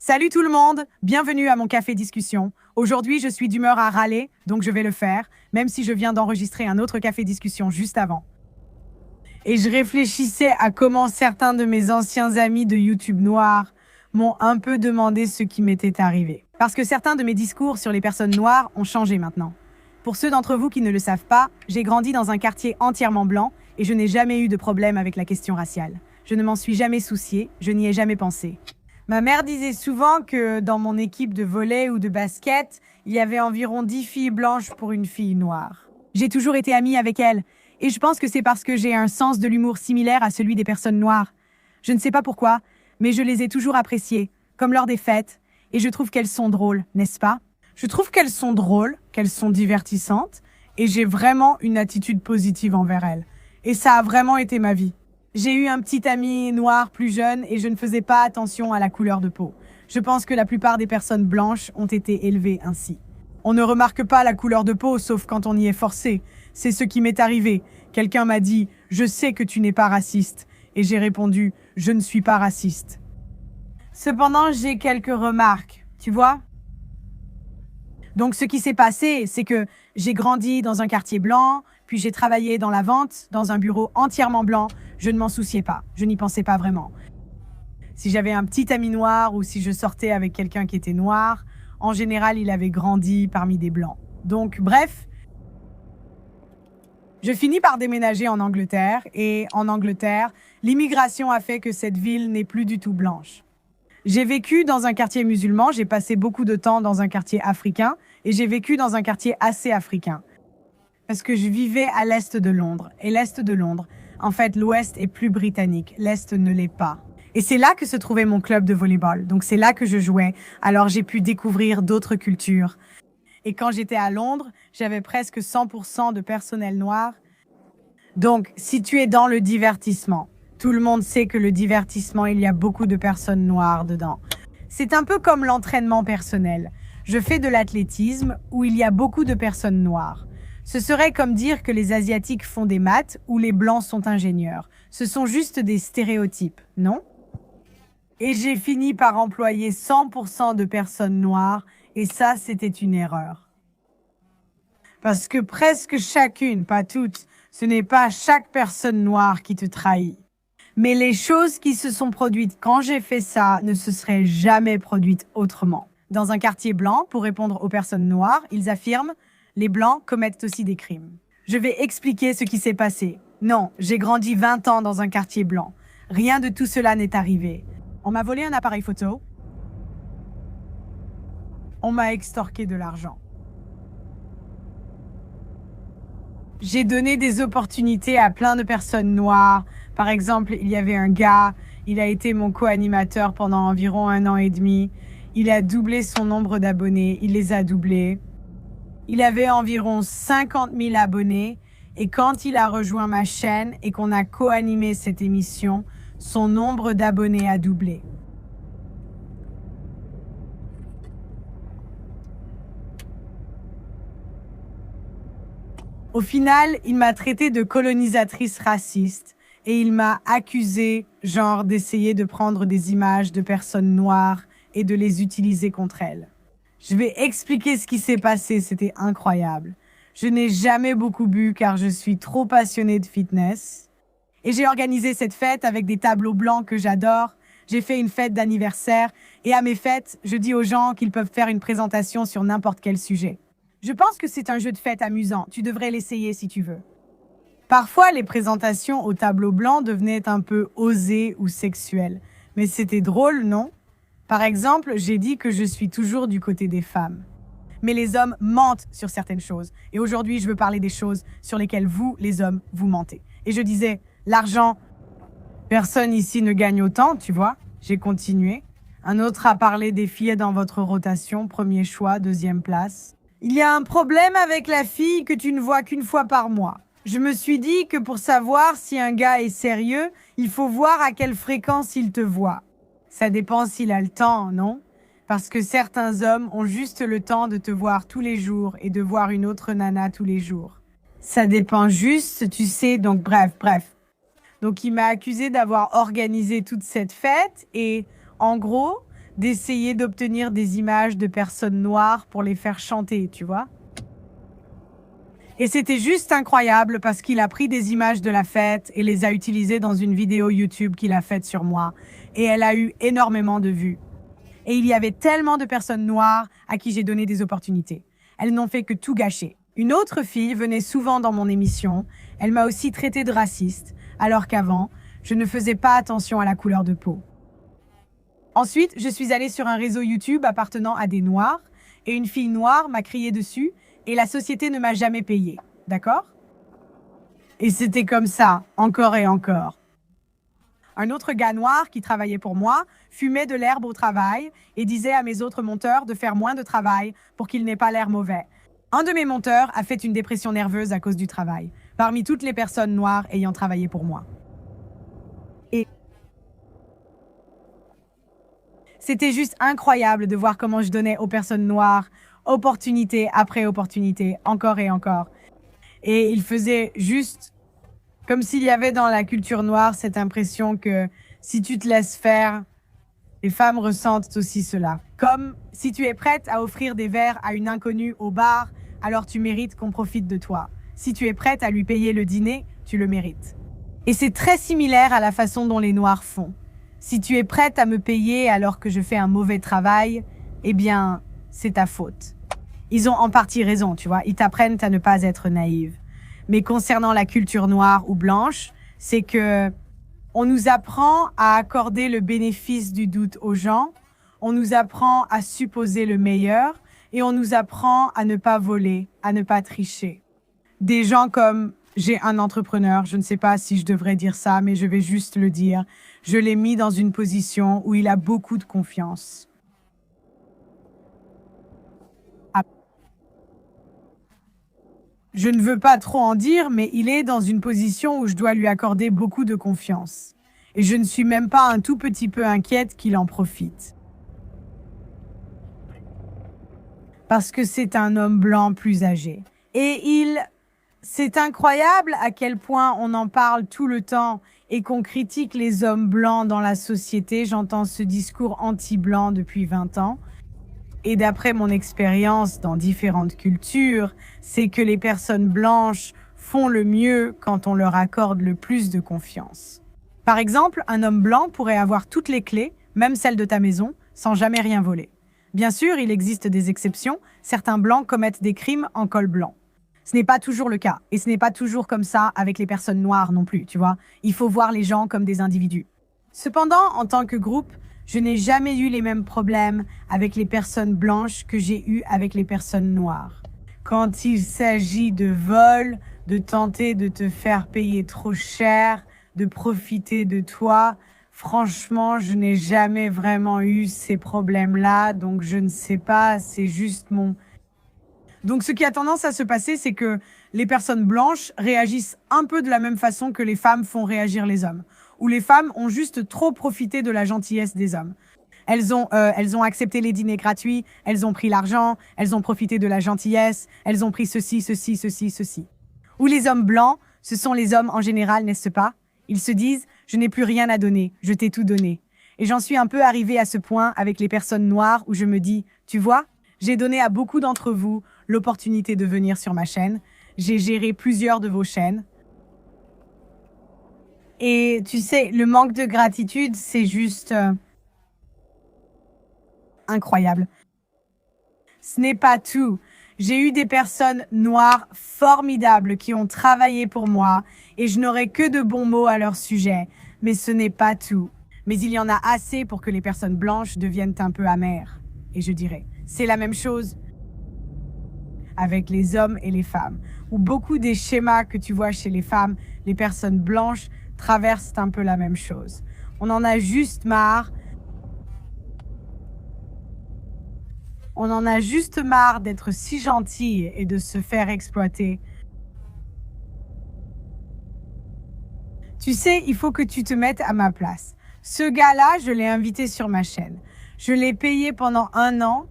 Salut tout le monde, bienvenue à mon café discussion. Aujourd'hui, je suis d'humeur à râler, donc je vais le faire, même si je viens d'enregistrer un autre café discussion juste avant. Et je réfléchissais à comment certains de mes anciens amis de YouTube noir m'ont un peu demandé ce qui m'était arrivé. Parce que certains de mes discours sur les personnes noires ont changé maintenant. Pour ceux d'entre vous qui ne le savent pas, j'ai grandi dans un quartier entièrement blanc et je n'ai jamais eu de problème avec la question raciale. Je ne m'en suis jamais souciée, je n'y ai jamais pensé. Ma mère disait souvent que dans mon équipe de volley ou de basket, il y avait environ 10 filles blanches pour une fille noire. J'ai toujours été amie avec elles, et je pense que c'est parce que j'ai un sens de l'humour similaire à celui des personnes noires. Je ne sais pas pourquoi, mais je les ai toujours appréciées, comme lors des fêtes, et je trouve qu'elles sont drôles, n'est-ce pas? Je trouve qu'elles sont drôles, qu'elles sont divertissantes, et j'ai vraiment une attitude positive envers elles. Et ça a vraiment été ma vie. J'ai eu un petit ami noir plus jeune et je ne faisais pas attention à la couleur de peau. Je pense que la plupart des personnes blanches ont été élevées ainsi. On ne remarque pas la couleur de peau sauf quand on y est forcé. C'est ce qui m'est arrivé. Quelqu'un m'a dit « Je sais que tu n'es pas raciste » et j'ai répondu « Je ne suis pas raciste ». Cependant, j'ai quelques remarques, tu vois? Donc ce qui s'est passé, c'est que j'ai grandi dans un quartier blanc, puis j'ai travaillé dans la vente, dans un bureau entièrement blanc. Je ne m'en souciais pas, je n'y pensais pas vraiment. Si j'avais un petit ami noir ou si je sortais avec quelqu'un qui était noir, en général, il avait grandi parmi des blancs. Donc, bref, je finis par déménager en Angleterre et en Angleterre, l'immigration a fait que cette ville n'est plus du tout blanche. J'ai vécu dans un quartier musulman, j'ai passé beaucoup de temps dans un quartier africain et j'ai vécu dans un quartier assez africain. Parce que je vivais à l'est de Londres. Et l'est de Londres, en fait, l'ouest est plus britannique, l'est ne l'est pas. Et c'est là que se trouvait mon club de volleyball. Donc c'est là que je jouais. Alors j'ai pu découvrir d'autres cultures. Et quand j'étais à Londres, j'avais presque 100% de personnel noir. Donc si tu es dans le divertissement, tout le monde sait que le divertissement, il y a beaucoup de personnes noires dedans. C'est un peu comme l'entraînement personnel. Je fais de l'athlétisme où il y a beaucoup de personnes noires. Ce serait comme dire que les Asiatiques font des maths ou les Blancs sont ingénieurs. Ce sont juste des stéréotypes, non? Et j'ai fini par employer 100% de personnes noires et ça, c'était une erreur. Parce que presque chacune, pas toutes, ce n'est pas chaque personne noire qui te trahit. Mais les choses qui se sont produites quand j'ai fait ça ne se seraient jamais produites autrement. Dans un quartier blanc, pour répondre aux personnes noires, ils affirment les Blancs commettent aussi des crimes. Je vais expliquer ce qui s'est passé. Non, j'ai grandi 20 ans dans un quartier blanc. Rien de tout cela n'est arrivé. On m'a volé un appareil photo. On m'a extorqué de l'argent. J'ai donné des opportunités à plein de personnes noires. Par exemple, il y avait un gars, il a été mon co-animateur pendant environ 1 an et demi. Il a doublé son nombre d'abonnés, il les a doublés. Il avait environ 50 000 abonnés et quand il a rejoint ma chaîne et qu'on a co-animé cette émission, son nombre d'abonnés a doublé. Au final, il m'a traité de colonisatrice raciste et il m'a accusé, genre, d'essayer de prendre des images de personnes noires et de les utiliser contre elles. Je vais expliquer ce qui s'est passé, c'était incroyable. Je n'ai jamais beaucoup bu car je suis trop passionnée de fitness. Et j'ai organisé cette fête avec des tableaux blancs que j'adore. J'ai fait une fête d'anniversaire et à mes fêtes, je dis aux gens qu'ils peuvent faire une présentation sur n'importe quel sujet. Je pense que c'est un jeu de fête amusant, tu devrais l'essayer si tu veux. Parfois, les présentations au tableau blanc devenaient un peu osées ou sexuelles. Mais c'était drôle, non ? Par exemple, j'ai dit que je suis toujours du côté des femmes. Mais les hommes mentent sur certaines choses. Et aujourd'hui, je veux parler des choses sur lesquelles vous, les hommes, vous mentez. Et je disais, l'argent, personne ici ne gagne autant, tu vois. J'ai continué. Un autre a parlé des filles dans votre rotation, premier choix, deuxième place. Il y a un problème avec la fille que tu ne vois qu'une fois par mois. Je me suis dit que pour savoir si un gars est sérieux, il faut voir à quelle fréquence il te voit. Ça dépend s'il a le temps, non? Parce que certains hommes ont juste le temps de te voir tous les jours et de voir une autre nana tous les jours. Ça dépend juste, tu sais, donc bref. Donc il m'a accusé d'avoir organisé toute cette fête et, en gros, d'essayer d'obtenir des images de personnes noires pour les faire chanter, tu vois. Et c'était juste incroyable parce qu'il a pris des images de la fête et les a utilisées dans une vidéo YouTube qu'il a faite sur moi. Et elle a eu énormément de vues. Et il y avait tellement de personnes noires à qui j'ai donné des opportunités. Elles n'ont fait que tout gâcher. Une autre fille venait souvent dans mon émission. Elle m'a aussi traité de raciste, alors qu'avant, je ne faisais pas attention à la couleur de peau. Ensuite, je suis allée sur un réseau YouTube appartenant à des Noirs et une fille noire m'a crié dessus et la société ne m'a jamais payé. D'accord? Et c'était comme ça, encore et encore. Un autre gars noir qui travaillait pour moi fumait de l'herbe au travail et disait à mes autres monteurs de faire moins de travail pour qu'il n'ait pas l'air mauvais. Un de mes monteurs a fait une dépression nerveuse à cause du travail, parmi toutes les personnes noires ayant travaillé pour moi. Et c'était juste incroyable de voir comment je donnais aux personnes noires opportunité après opportunité, encore et encore. Et il faisait juste comme s'il y avait dans la culture noire cette impression que si tu te laisses faire, les femmes ressentent aussi cela. Comme si tu es prête à offrir des verres à une inconnue au bar, alors tu mérites qu'on profite de toi. Si tu es prête à lui payer le dîner, tu le mérites. Et c'est très similaire à la façon dont les Noirs font. Si tu es prête à me payer alors que je fais un mauvais travail, eh bien, c'est ta faute. Ils ont en partie raison, tu vois. Ils t'apprennent à ne pas être naïve. Mais concernant la culture noire ou blanche, c'est que on nous apprend à accorder le bénéfice du doute aux gens, on nous apprend à supposer le meilleur et on nous apprend à ne pas voler, à ne pas tricher. Des gens comme j'ai un entrepreneur, je ne sais pas si je devrais dire ça, mais je vais juste le dire. Je l'ai mis dans une position où il a beaucoup de confiance. Je ne veux pas trop en dire, mais il est dans une position où je dois lui accorder beaucoup de confiance. Et je ne suis même pas un tout petit peu inquiète qu'il en profite. Parce que c'est un homme blanc plus âgé. Et c'est incroyable à quel point on en parle tout le temps et qu'on critique les hommes blancs dans la société. J'entends ce discours anti-blanc depuis 20 ans. Et d'après mon expérience dans différentes cultures, c'est que les personnes blanches font le mieux quand on leur accorde le plus de confiance. Par exemple, un homme blanc pourrait avoir toutes les clés, même celles de ta maison, sans jamais rien voler. Bien sûr, il existe des exceptions. Certains blancs commettent des crimes en col blanc. Ce n'est pas toujours le cas. Et ce n'est pas toujours comme ça avec les personnes noires non plus, tu vois. Il faut voir les gens comme des individus. Cependant, en tant que groupe, je n'ai jamais eu les mêmes problèmes avec les personnes blanches que j'ai eu avec les personnes noires. Quand il s'agit de vol, de tenter de te faire payer trop cher, de profiter de toi, franchement, je n'ai jamais vraiment eu ces problèmes-là, donc je ne sais pas, c'est juste mon... Donc ce qui a tendance à se passer, c'est que les personnes blanches réagissent un peu de la même façon que les femmes font réagir les hommes. Où les femmes ont juste trop profité de la gentillesse des hommes. Elles ont accepté les dîners gratuits, elles ont pris l'argent, elles ont profité de la gentillesse, elles ont pris ceci, ceci, ceci, ceci. Ou les hommes blancs, ce sont les hommes en général, n'est-ce pas? Ils se disent « je n'ai plus rien à donner, je t'ai tout donné ». Et j'en suis un peu arrivée à ce point avec les personnes noires où je me dis « tu vois, j'ai donné à beaucoup d'entre vous l'opportunité de venir sur ma chaîne, j'ai géré plusieurs de vos chaînes, et tu sais, le manque de gratitude, c'est juste incroyable. Ce n'est pas tout. J'ai eu des personnes noires formidables qui ont travaillé pour moi et je n'aurai que de bons mots à leur sujet. Mais ce n'est pas tout. Mais il y en a assez pour que les personnes blanches deviennent un peu amères. Et je dirais, c'est la même chose avec les hommes et les femmes. Où beaucoup des schémas que tu vois chez les femmes, les personnes blanches, traversent un peu la même chose. On en a juste marre. On en a juste marre d'être si gentil et de se faire exploiter. Tu sais, il faut que tu te mettes à ma place. Ce gars-là, je l'ai invité sur ma chaîne. Je l'ai payé pendant 1 an.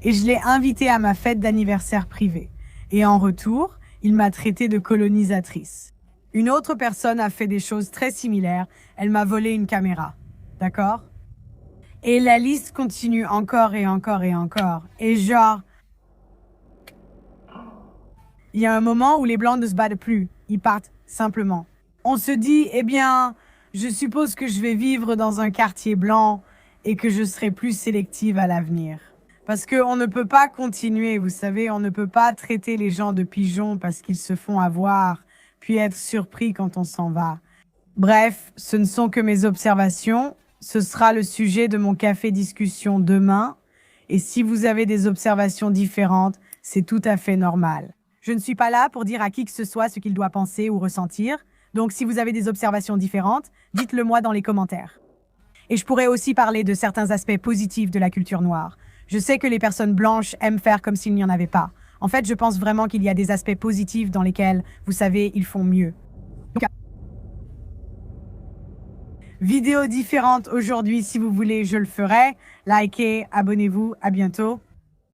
Et je l'ai invité à ma fête d'anniversaire privée. Et en retour, il m'a traité de colonisatrice. Une autre personne a fait des choses très similaires. Elle m'a volé une caméra. D'accord? Et la liste continue encore et encore et encore. Et genre, il y a un moment où les blancs ne se battent plus. Ils partent simplement. On se dit, eh bien, je suppose que je vais vivre dans un quartier blanc et que je serai plus sélective à l'avenir. Parce qu'on ne peut pas continuer, vous savez, on ne peut pas traiter les gens de pigeons parce qu'ils se font avoir, puis être surpris quand on s'en va. Bref, ce ne sont que mes observations. Ce sera le sujet de mon café discussion demain. Et si vous avez des observations différentes, c'est tout à fait normal. Je ne suis pas là pour dire à qui que ce soit ce qu'il doit penser ou ressentir. Donc si vous avez des observations différentes, dites-le moi dans les commentaires. Et je pourrais aussi parler de certains aspects positifs de la culture noire. Je sais que les personnes blanches aiment faire comme s'il n'y en avait pas. En fait, je pense vraiment qu'il y a des aspects positifs dans lesquels, vous savez, ils font mieux. Vidéo différente aujourd'hui, si vous voulez, je le ferai. Likez, abonnez-vous, à bientôt.